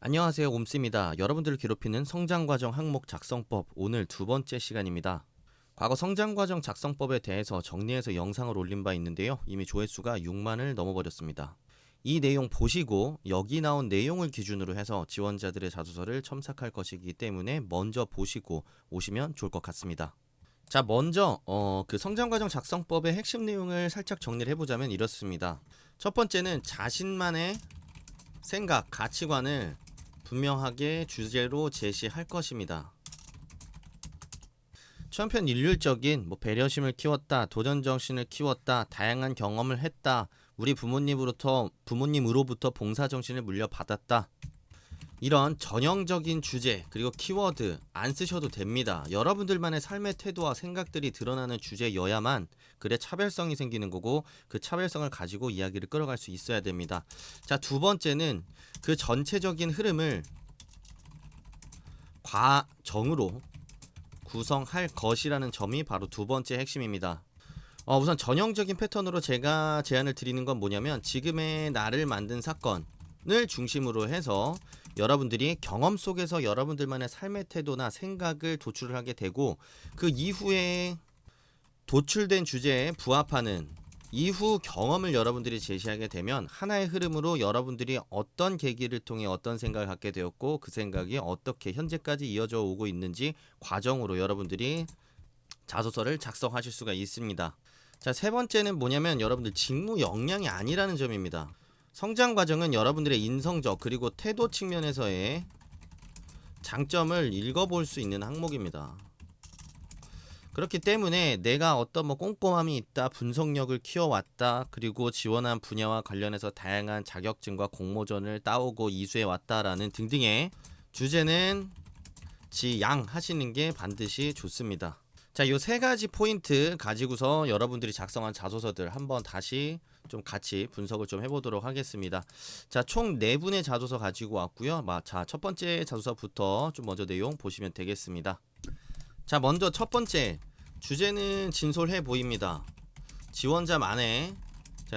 안녕하세요, 옴스입니다. 여러분들을 괴롭히는 성장과정 항목 작성법, 오늘 두 번째 시간입니다. 과거 성장과정 작성법에 대해서 정리해서 영상을 올린 바 있는데요. 이미 조회수가 6만을 넘어버렸습니다. 이 내용 보시고 여기 나온 내용을 기준으로 해서 지원자들의 자소서를 첨삭할 것이기 때문에 먼저 보시고 오시면 좋을 것 같습니다. 자, 먼저 그 성장과정 작성법의 핵심 내용을 살짝 정리를 해보자면 이렇습니다. 첫 번째는 자신만의 생각, 가치관을 분명하게 주제로 제시할 것입니다. 천편일률적인 배려심을 키웠다, 도전정신을 키웠다, 다양한 경험을 했다, 우리 부모님으로부터 봉사정신을 물려받았다. 이런 전형적인 주제 그리고 키워드 안 쓰셔도 됩니다. 여러분들만의 삶의 태도와 생각들이 드러나는 주제여야만 그래 차별성이 생기는 거고, 그 차별성을 가지고 이야기를 끌어갈 수 있어야 됩니다. 자, 두 번째는 그 전체적인 흐름을 과정으로 구성할 것이라는 점이 바로 두 번째 핵심입니다. 우선 전형적인 패턴으로 제가 제안을 드리는 건 뭐냐면, 지금의 나를 만든 사건을 중심으로 해서 여러분들이 경험 속에서 여러분들만의 삶의 태도나 생각을 도출을 하게 되고, 그 이후에 도출된 주제에 부합하는 이후 경험을 여러분들이 제시하게 되면 하나의 흐름으로 여러분들이 어떤 계기를 통해 어떤 생각을 갖게 되었고, 그 생각이 어떻게 현재까지 이어져 오고 있는지 과정으로 여러분들이 자소서를 작성하실 수가 있습니다. 자, 세 번째는 뭐냐면 여러분들 직무 역량이 아니라는 점입니다. 성장 과정은 여러분들의 인성적 그리고 태도 측면에서의 장점을 읽어볼 수 있는 항목입니다. 그렇기 때문에 내가 어떤 꼼꼼함이 있다, 분석력을 키워왔다, 그리고 지원한 분야와 관련해서 다양한 자격증과 공모전을 따오고 이수해 왔다라는 등등의 주제는 지양하시는 게 반드시 좋습니다. 자, 요 세 가지 포인트 가지고서 여러분들이 작성한 자소서들 한번 다시 좀 같이 분석을 좀 해보도록 하겠습니다. 자, 총 4분의 자소서 가지고 왔고요. 자, 첫 번째 자소서부터 좀 먼저 내용 보시면 되겠습니다. 자, 먼저 첫 번째 주제는 진솔해 보입니다. 지원자만의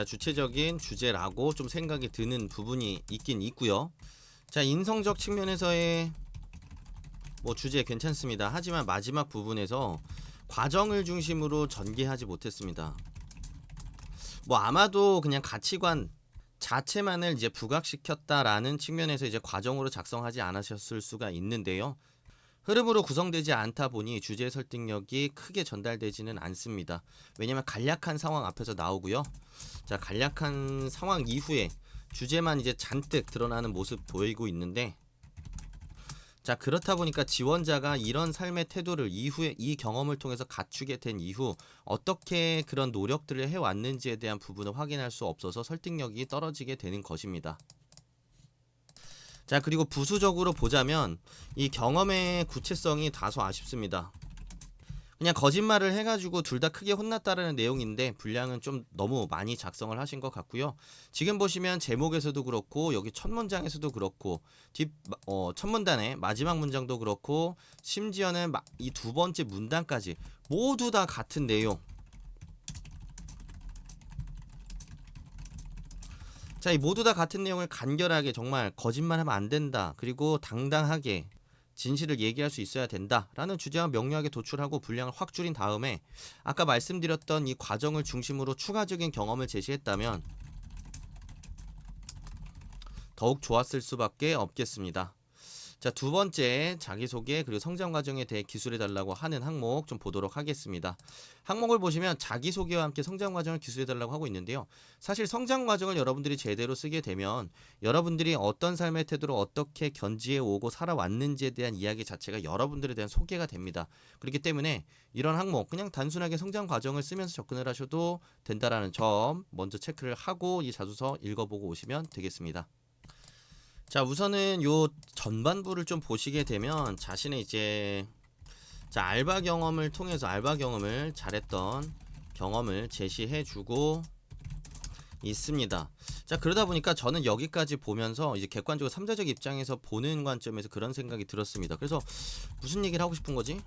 주체적인 주제라고 좀 생각이 드는 부분이 있긴 있고요. 자, 인성적 측면에서의 주제 괜찮습니다. 하지만 마지막 부분에서 과정을 중심으로 전개하지 못했습니다. 아마도 그냥 가치관 자체만을 이제 부각시켰다라는 측면에서 이제 과정으로 작성하지 않으셨을 수가 있는데요. 흐름으로 구성되지 않다 보니 주제 설득력이 크게 전달되지는 않습니다. 왜냐면 간략한 상황 앞에서 나오고요. 자, 간략한 상황 이후에 주제만 이제 잔뜩 드러나는 모습 보이고 있는데, 자, 그렇다 보니까 지원자가 이런 삶의 태도를 이후에 이 경험을 통해서 갖추게 된 이후 어떻게 그런 노력들을 해왔는지에 대한 부분을 확인할 수 없어서 설득력이 떨어지게 되는 것입니다. 자, 그리고 부수적으로 보자면 이 경험의 구체성이 다소 아쉽습니다. 그냥 거짓말을 해가지고 둘 다 크게 혼났다라는 내용인데 분량은 좀 너무 많이 작성을 하신 것 같고요. 지금 보시면 제목에서도 그렇고 여기 첫 문장에서도 그렇고 첫 문단의 마지막 문장도 그렇고 심지어는 이 두 번째 문단까지 모두 다 같은 내용. 자, 이 모두 다 같은 내용을 간결하게 정말 거짓말하면 안 된다, 그리고 당당하게 진실을 얘기할 수 있어야 된다라는 주제와 명료하게 도출하고 분량을 확 줄인 다음에 아까 말씀드렸던 이 과정을 중심으로 추가적인 경험을 제시했다면 더욱 좋았을 수밖에 없겠습니다. 자, 두 번째 자기소개 그리고 성장 과정에 대해 기술해달라고 하는 항목 좀 보도록 하겠습니다. 항목을 보시면 자기소개와 함께 성장 과정을 기술해달라고 하고 있는데요. 사실 성장 과정을 여러분들이 제대로 쓰게 되면 여러분들이 어떤 삶의 태도로 어떻게 견지해 오고 살아왔는지에 대한 이야기 자체가 여러분들에 대한 소개가 됩니다. 그렇기 때문에 이런 항목 그냥 단순하게 성장 과정을 쓰면서 접근을 하셔도 된다라는 점 먼저 체크를 하고 이 자소서 읽어보고 오시면 되겠습니다. 자, 우선은 요 전반부를 좀 보시게 되면 자신의 이제 알바 경험을 통해서 알바 경험을 잘했던 경험을 제시해주고 있습니다. 자, 그러다 보니까 저는 여기까지 보면서 이제 객관적으로 3자적 입장에서 보는 관점에서 그런 생각이 들었습니다. 그래서 무슨 얘기를 하고 싶은 거지?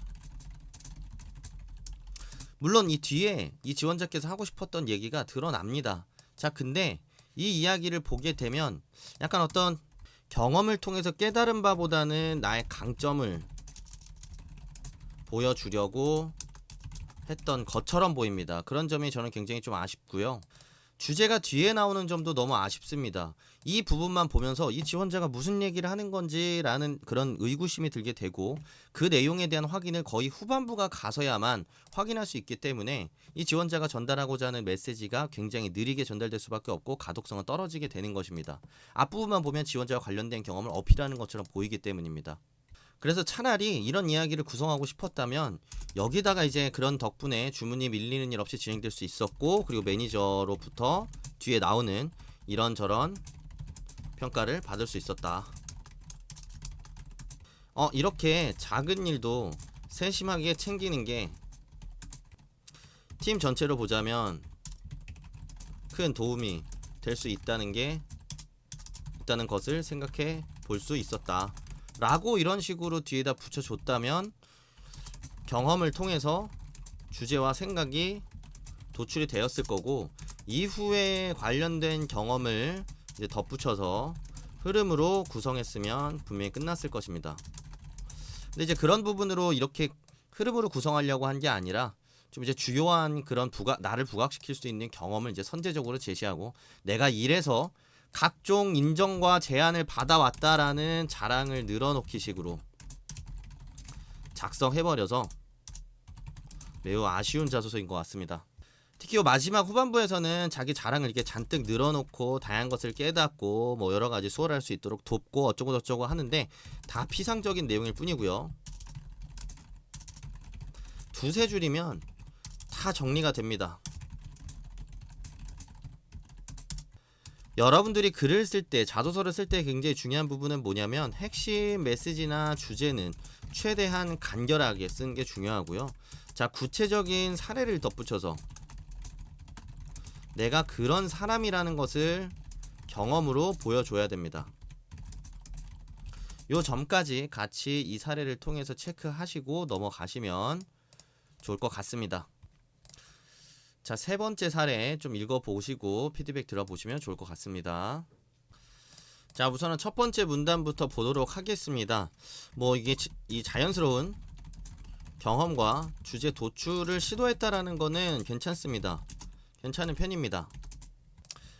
물론 이 뒤에 이 지원자께서 하고 싶었던 얘기가 드러납니다. 자, 근데 이 이야기를 보게 되면 약간 어떤 경험을 통해서 깨달은 바보다는 나의 강점을 보여주려고 했던 것처럼 보입니다. 그런 점이 저는 굉장히 좀 아쉽고요. 주제가 뒤에 나오는 점도 너무 아쉽습니다. 이 부분만 보면서 이 지원자가 무슨 얘기를 하는 건지 라는 그런 의구심이 들게 되고, 그 내용에 대한 확인을 거의 후반부가 가서야만 확인할 수 있기 때문에 이 지원자가 전달하고자 하는 메시지가 굉장히 느리게 전달될 수밖에 없고 가독성은 떨어지게 되는 것입니다. 앞부분만 보면 지원자와 관련된 경험을 어필하는 것처럼 보이기 때문입니다. 그래서 차라리 이런 이야기를 구성하고 싶었다면 여기다가 이제 그런 덕분에 주문이 밀리는 일 없이 진행될 수 있었고, 그리고 매니저로부터 뒤에 나오는 이런저런 평가를 받을 수 있었다. 이렇게 작은 일도 세심하게 챙기는 게 팀 전체로 보자면 큰 도움이 될 수 있다는 것을 생각해 볼 수 있었다 라고 이런 식으로 뒤에다 붙여줬다면 경험을 통해서 주제와 생각이 도출이 되었을 거고, 이후에 관련된 경험을 이제 덧붙여서 흐름으로 구성했으면 분명히 끝났을 것입니다. 근데 이제 그런 부분으로 이렇게 흐름으로 구성하려고 한 게 아니라 좀 이제 주요한 그런 나를 부각시킬 수 있는 경험을 이제 선제적으로 제시하고, 내가 이래서 각종 인정과 제안을 받아왔다라는 자랑을 늘어놓기 식으로 작성해버려서 매우 아쉬운 자소서인 것 같습니다. 특히 마지막 후반부에서는 자기 자랑을 이렇게 잔뜩 늘어놓고 다양한 것을 깨닫고 뭐 여러가지 수월할 수 있도록 돕고 어쩌고 저쩌고 하는데 다 피상적인 내용일 뿐이고요. 두세 줄이면 다 정리가 됩니다. 여러분들이 글을 쓸 때, 자소서를 쓸 때 굉장히 중요한 부분은 뭐냐면 핵심 메시지나 주제는 최대한 간결하게 쓴 게 중요하고요. 자, 구체적인 사례를 덧붙여서 내가 그런 사람이라는 것을 경험으로 보여줘야 됩니다. 요 점까지 같이 이 사례를 통해서 체크하시고 넘어가시면 좋을 것 같습니다. 자, 세 번째 사례 좀 읽어보시고 피드백 들어보시면 좋을 것 같습니다. 자, 우선은 첫 번째 문단부터 보도록 하겠습니다. 뭐 이게 이 자연스러운 경험과 주제 도출을 시도했다라는 거는 괜찮습니다. 괜찮은 편입니다.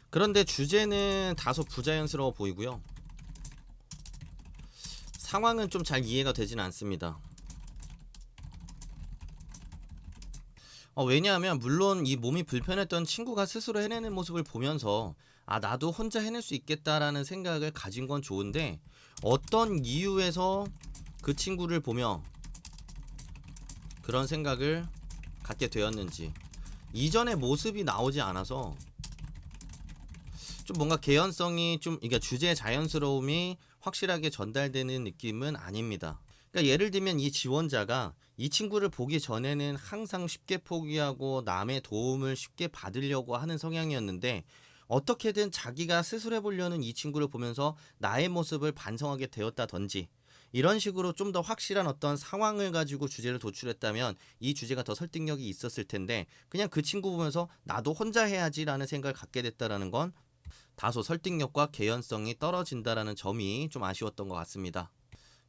그런데 주제는 다소 부자연스러워 보이고요. 상황은 좀 잘 이해가 되지는 않습니다. 왜냐하면 물론 이 몸이 불편했던 친구가 스스로 해내는 모습을 보면서 나도 혼자 해낼 수 있겠다라는 생각을 가진 건 좋은데, 어떤 이유에서 그 친구를 보며 그런 생각을 갖게 되었는지 이전의 모습이 나오지 않아서 좀 뭔가 개연성이 좀, 그러니까 주제의 자연스러움이 확실하게 전달되는 느낌은 아닙니다. 그러니까 예를 들면 이 지원자가 이 친구를 보기 전에는 항상 쉽게 포기하고 남의 도움을 쉽게 받으려고 하는 성향이었는데, 어떻게든 자기가 스스로 해보려는 이 친구를 보면서 나의 모습을 반성하게 되었다든지, 이런 식으로 좀 더 확실한 어떤 상황을 가지고 주제를 도출했다면 이 주제가 더 설득력이 있었을 텐데, 그냥 그 친구 보면서 나도 혼자 해야지 라는 생각을 갖게 됐다라는 건 다소 설득력과 개연성이 떨어진다라는 점이 좀 아쉬웠던 것 같습니다.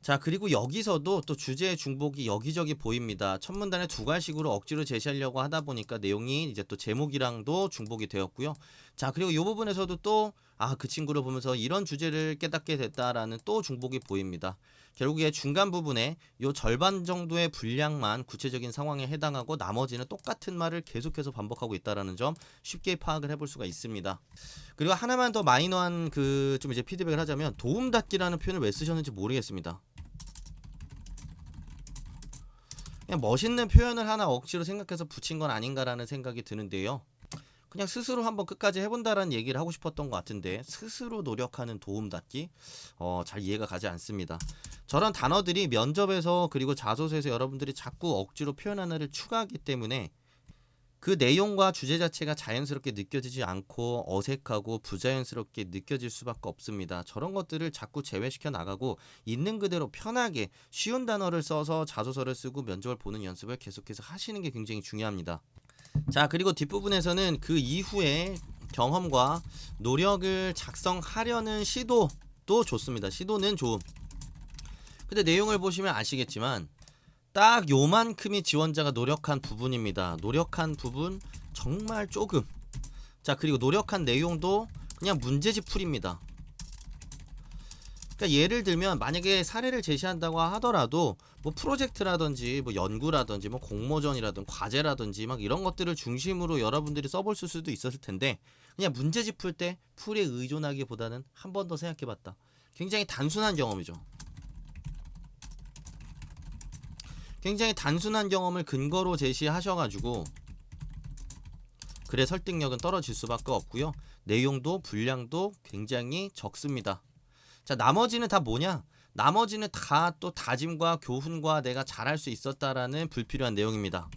자, 그리고 여기서도 또 주제의 중복이 여기저기 보입니다. 첫 문단에 두 갈식으로 억지로 제시하려고 하다 보니까 내용이 이제 또 제목이랑도 중복이 되었고요. 자, 그리고 이 부분에서도 또 그 친구를 보면서 이런 주제를 깨닫게 됐다라는 또 중복이 보입니다. 결국에 중간 부분에 요 절반 정도의 분량만 구체적인 상황에 해당하고 나머지는 똑같은 말을 계속해서 반복하고 있다라는 점 쉽게 파악을 해볼 수가 있습니다. 그리고 하나만 더 마이너한 좀 이제 피드백을 하자면, 도움닫기라는 표현을 왜 쓰셨는지 모르겠습니다. 그냥 멋있는 표현을 하나 억지로 생각해서 붙인 건 아닌가라는 생각이 드는데요. 그냥 스스로 한번 끝까지 해본다라는 얘기를 하고 싶었던 것 같은데, 스스로 노력하는 도움닫기? 잘 이해가 가지 않습니다. 저런 단어들이 면접에서 그리고 자소서에서 여러분들이 자꾸 억지로 표현 하나를 추가하기 때문에 그 내용과 주제 자체가 자연스럽게 느껴지지 않고 어색하고 부자연스럽게 느껴질 수밖에 없습니다. 저런 것들을 자꾸 제외시켜 나가고 있는 그대로 편하게 쉬운 단어를 써서 자소서를 쓰고 면접을 보는 연습을 계속해서 하시는 게 굉장히 중요합니다. 자, 그리고 뒷부분에서는 그 이후에 경험과 노력을 작성하려는 시도 것도 좋습니다. 시도는 좋음. 근데 내용을 보시면 아시겠지만 딱 요만큼이 지원자가 노력한 부분입니다. 노력한 부분 정말 조금. 자, 그리고 노력한 내용도 그냥 문제집 풀입니다. 그러니까 예를 들면 만약에 사례를 제시한다고 하더라도 뭐 프로젝트라든지 뭐 연구라든지 뭐 공모전이라든지 과제라든지 막 이런 것들을 중심으로 여러분들이 써볼 수도 있었을 텐데 그냥 문제집 풀 때 풀에 의존하기보다는 한 번 더 생각해봤다. 굉장히 단순한 경험이죠. 굉장히 단순한 경험을 근거로 제시하셔가지고 글의 설득력은 떨어질 수밖에 없고요. 내용도 분량도 굉장히 적습니다. 자, 나머지는 다 뭐냐? 나머지는 다 또 다짐과 교훈과 내가 잘할 수 있었다라는 불필요한 내용입니다.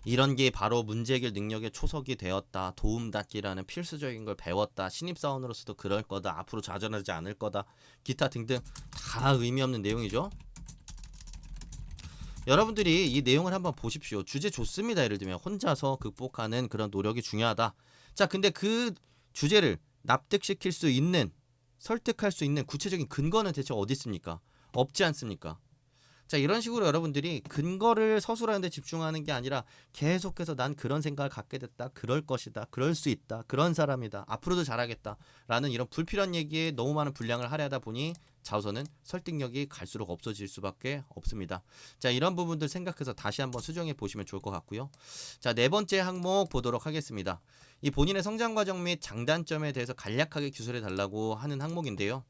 이런 게 바로 문제 해결 능력의 초석이 되었다. 도움닫기라는 필수적인 걸 배웠다. 신입사원으로서도 그럴 거다. 앞으로 좌절하지 않을 거다. 기타 등등 다 의미 없는 내용이죠. 여러분들이 이 내용을 한번 보십시오. 주제 좋습니다. 예를 들면 혼자서 극복하는 그런 노력이 중요하다. 자, 근데 그 주제를 납득시킬 수 있는, 설득할 수 있는 구체적인 근거는 대체 어디 있습니까? 없지 않습니까? 자, 이런 식으로 여러분들이 근거를 서술하는 데 집중하는 게 아니라 계속해서 난 그런 생각을 갖게 됐다. 그럴 것이다. 그럴 수 있다. 그런 사람이다. 앞으로도 잘하겠다. 라는 이런 불필요한 얘기에 너무 많은 분량을 할애하다 보니 자우선은 설득력이 갈수록 없어질 수밖에 없습니다. 자, 이런 부분들 생각해서 다시 한번 수정해 보시면 좋을 것 같고요. 자, 네 번째 항목 보도록 하겠습니다. 이 본인의 성장 과정 및 장단점에 대해서 간략하게 규설해 달라고 하는 항목인데요.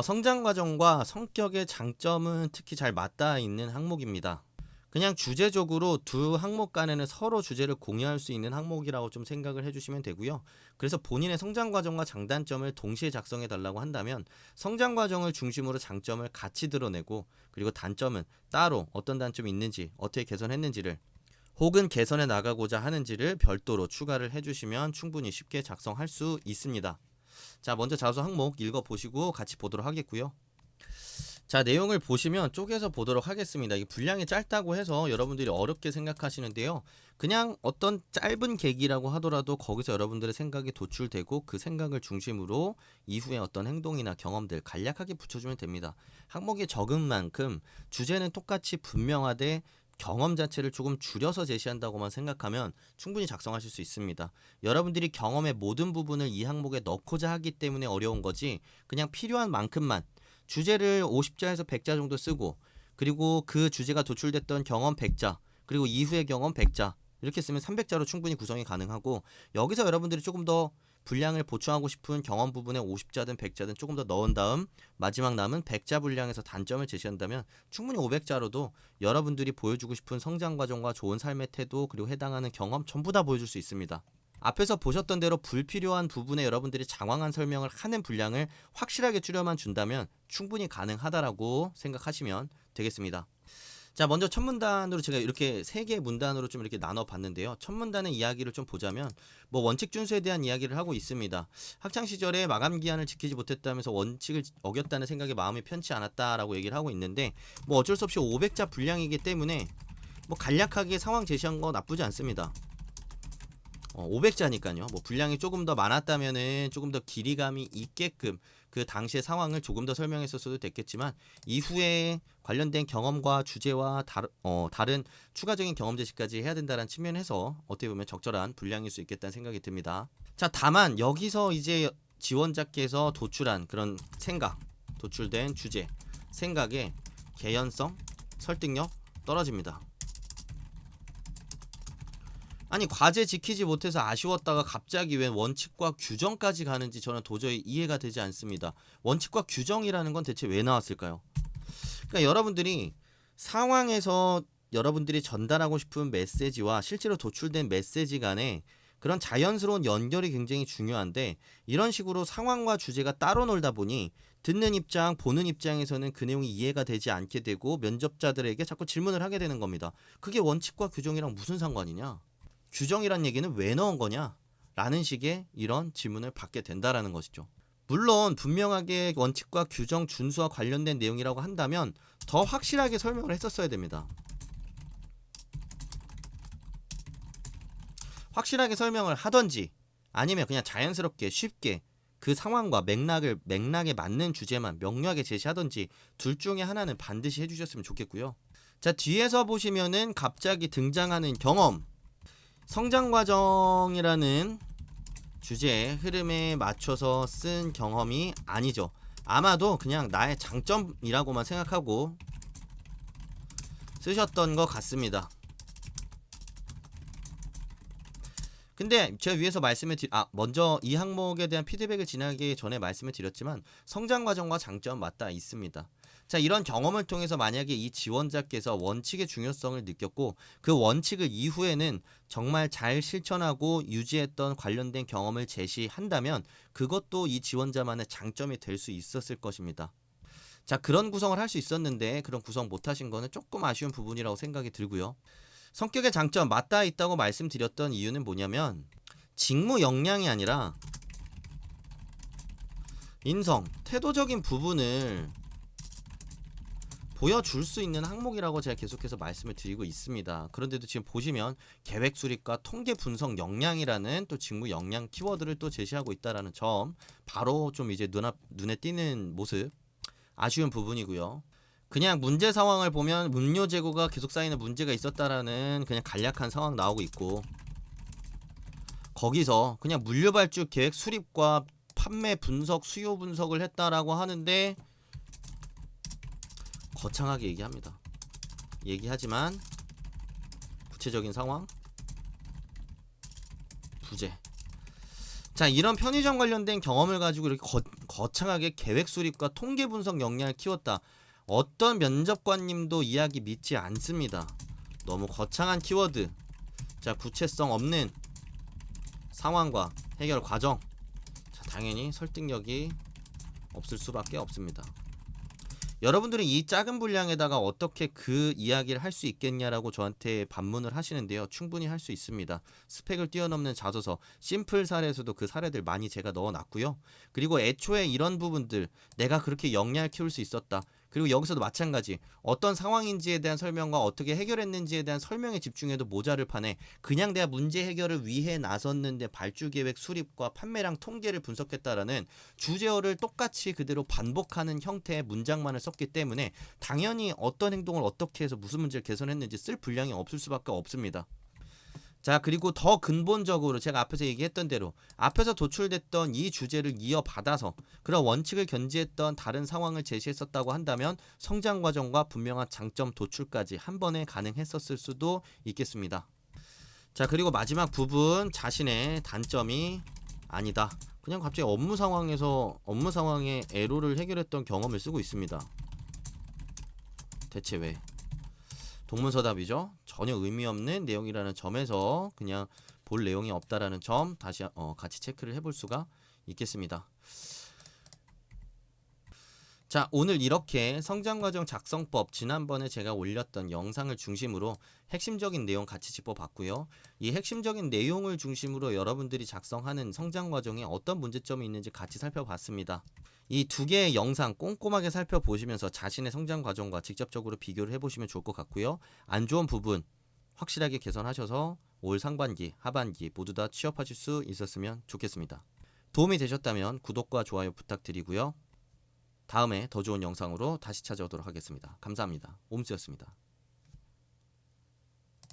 성장 과정과 성격의 장점은 특히 잘 맞닿아 있는 항목입니다. 그냥 주제적으로 두 항목 간에는 서로 주제를 공유할 수 있는 항목이라고 좀 생각을 해주시면 되고요. 그래서 본인의 성장 과정과 장단점을 동시에 작성해 달라고 한다면 성장 과정을 중심으로 장점을 같이 드러내고 그리고 단점은 따로 어떤 단점이 있는지 어떻게 개선했는지를 혹은 개선해 나가고자 하는지를 별도로 추가를 해주시면 충분히 쉽게 작성할 수 있습니다. 자, 먼저 자소 항목 읽어보시고 같이 보도록 하겠고요. 자, 내용을 보시면 쪼개서 보도록 하겠습니다. 이게 분량이 짧다고 해서 여러분들이 어렵게 생각하시는데요. 그냥 어떤 짧은 계기라고 하더라도 거기서 여러분들의 생각이 도출되고 그 생각을 중심으로 이후에 어떤 행동이나 경험들 간략하게 붙여주면 됩니다. 항목이 적은 만큼 주제는 똑같이 분명하되 경험 자체를 조금 줄여서 제시한다고만 생각하면 충분히 작성하실 수 있습니다. 여러분들이 경험의 모든 부분을 이 항목에 넣고자 하기 때문에 어려운 거지 그냥 필요한 만큼만 주제를 50자에서 100자 정도 쓰고 그리고 그 주제가 도출됐던 경험 100자 그리고 이후의 경험 100자 이렇게 쓰면 300자로 충분히 구성이 가능하고 여기서 여러분들이 조금 더 분량을 보충하고 싶은 경험 부분에 50자든 100자든 조금 더 넣은 다음 마지막 남은 100자 분량에서 단점을 제시한다면 충분히 500자로도 여러분들이 보여주고 싶은 성장 과정과 좋은 삶의 태도 그리고 해당하는 경험 전부 다 보여줄 수 있습니다. 앞에서 보셨던 대로 불필요한 부분에 여러분들이 장황한 설명을 하는 분량을 확실하게 줄여만 준다면 충분히 가능하다라고 생각하시면 되겠습니다. 자, 먼저 첫 문단으로 제가 이렇게 3개의 문단으로 좀 이렇게 나눠 봤는데요. 첫 문단의 이야기를 좀 보자면 뭐 원칙 준수에 대한 이야기를 하고 있습니다. 학창 시절에 마감 기한을 지키지 못했다면서 원칙을 어겼다는 생각에 마음이 편치 않았다라고 얘기를 하고 있는데 뭐 어쩔 수 없이 500자 분량이기 때문에 뭐 간략하게 상황 제시한 거 나쁘지 않습니다. 500자니까요. 뭐 분량이 조금 더 많았다면은 조금 더 길이감이 있게끔 그 당시의 상황을 조금 더 설명했었어도 됐겠지만 이후에 관련된 경험과 주제와 다른 추가적인 경험 제시까지 해야 된다는 측면에서 어떻게 보면 적절한 분량일 수 있겠다는 생각이 듭니다. 자, 다만 여기서 이제 지원자께서 도출한 그런 생각, 도출된 주제, 생각의 개연성, 설득력 떨어집니다. 아니, 과제 지키지 못해서 아쉬웠다가 갑자기 왜 원칙과 규정까지 가는지 저는 도저히 이해가 되지 않습니다. 원칙과 규정이라는 건 대체 왜 나왔을까요? 그러니까 여러분들이 상황에서 여러분들이 전달하고 싶은 메시지와 실제로 도출된 메시지 간에 그런 자연스러운 연결이 굉장히 중요한데 이런 식으로 상황과 주제가 따로 놀다 보니 듣는 입장, 보는 입장에서는 그 내용이 이해가 되지 않게 되고 면접자들에게 자꾸 질문을 하게 되는 겁니다. 그게 원칙과 규정이랑 무슨 상관이냐? 규정이란 얘기는 왜 넣은 거냐? 라는 식의 이런 질문을 받게 된다라는 것이죠. 물론 분명하게 원칙과 규정 준수와 관련된 내용이라고 한다면 더 확실하게 설명을 했었어야 됩니다. 확실하게 설명을 하던지 아니면 그냥 자연스럽게 쉽게 그 상황과 맥락에 맞는 주제만 명료하게 제시하던지 둘 중에 하나는 반드시 해주셨으면 좋겠고요. 자, 뒤에서 보시면은 갑자기 등장하는 경험, 성장 과정이라는 주제의 흐름에 맞춰서 쓴 경험이 아니죠. 아마도 그냥 나의 장점이라고만 생각하고 쓰셨던 것 같습니다. 근데 제가 위에서 먼저 이 항목에 대한 피드백을 진행하기 전에 말씀을 드렸지만 성장 과정과 장점 맞닿아 있습니다. 자, 이런 경험을 통해서 만약에 이 지원자께서 원칙의 중요성을 느꼈고 그 원칙을 이후에는 정말 잘 실천하고 유지했던 관련된 경험을 제시한다면 그것도 이 지원자만의 장점이 될 수 있었을 것입니다. 자, 그런 구성을 할 수 있었는데 그런 구성 못하신 거는 조금 아쉬운 부분이라고 생각이 들고요. 성격의 장점 맞닿아 있다고 말씀드렸던 이유는 뭐냐면 직무 역량이 아니라 인성, 태도적인 부분을 보여줄 수 있는 항목이라고 제가 계속해서 말씀을 드리고 있습니다. 그런데도 지금 보시면 계획 수립과 통계 분석 역량이라는 또 직무 역량 키워드를 또 제시하고 있다는 점, 바로 좀 이제 눈에 띄는 모습, 아쉬운 부분이고요. 그냥 문제 상황을 보면 음료 재고가 계속 쌓이는 문제가 있었다라는 그냥 간략한 상황 나오고 있고, 거기서 그냥 물류 발주 계획 수립과 판매 분석, 수요 분석을 했다라고 하는데 거창하게 얘기합니다. 얘기하지만 구체적인 상황 부재. 자, 이런 편의점 관련된 경험을 가지고 이렇게 거창하게 계획 수립과 통계 분석 역량을 키웠다. 어떤 면접관님도 이야기 믿지 않습니다. 너무 거창한 키워드. 자, 구체성 없는 상황과 해결 과정. 자, 당연히 설득력이 없을 수밖에 없습니다. 여러분들은 이 작은 분량에다가 어떻게 그 이야기를 할 수 있겠냐라고 저한테 반문을 하시는데요. 충분히 할 수 있습니다. 스펙을 뛰어넘는 자소서, 심플 사례에서도 그 사례들 많이 제가 넣어놨고요. 그리고 애초에 이런 부분들, 내가 그렇게 역량을 키울 수 있었다. 그리고 여기서도 마찬가지, 어떤 상황인지에 대한 설명과 어떻게 해결했는지에 대한 설명에 집중해도 모자를 판에 그냥 내가 문제 해결을 위해 나섰는데 발주계획 수립과 판매량 통계를 분석했다라는 주제어를 똑같이 그대로 반복하는 형태의 문장만을 썼기 때문에 당연히 어떤 행동을 어떻게 해서 무슨 문제를 개선했는지 쓸 분량이 없을 수밖에 없습니다. 자, 그리고 더 근본적으로 제가 앞에서 얘기했던 대로 앞에서 도출됐던 이 주제를 이어받아서 그런 원칙을 견지했던 다른 상황을 제시했었다고 한다면 성장 과정과 분명한 장점 도출까지 한 번에 가능했었을 수도 있겠습니다. 자, 그리고 마지막 부분, 자신의 단점이 아니다. 그냥 갑자기 업무 상황에 에러를 해결했던 경험을 쓰고 있습니다. 대체 왜? 동문서답이죠. 전혀 의미 없는 내용이라는 점에서 그냥 볼 내용이 없다라는 점 다시 같이 체크를 해볼 수가 있겠습니다. 자, 오늘 이렇게 성장과정 작성법, 지난번에 제가 올렸던 영상을 중심으로 핵심적인 내용 같이 짚어봤고요. 이 핵심적인 내용을 중심으로 여러분들이 작성하는 성장과정에 어떤 문제점이 있는지 같이 살펴봤습니다. 이 두 개의 영상 꼼꼼하게 살펴보시면서 자신의 성장과정과 직접적으로 비교를 해보시면 좋을 것 같고요. 안 좋은 부분 확실하게 개선하셔서 올 상반기, 하반기 모두 다 취업하실 수 있었으면 좋겠습니다. 도움이 되셨다면 구독과 좋아요 부탁드리고요. 다음에 더 좋은 영상으로 다시 찾아오도록 하겠습니다. 감사합니다. 옴스였습니다.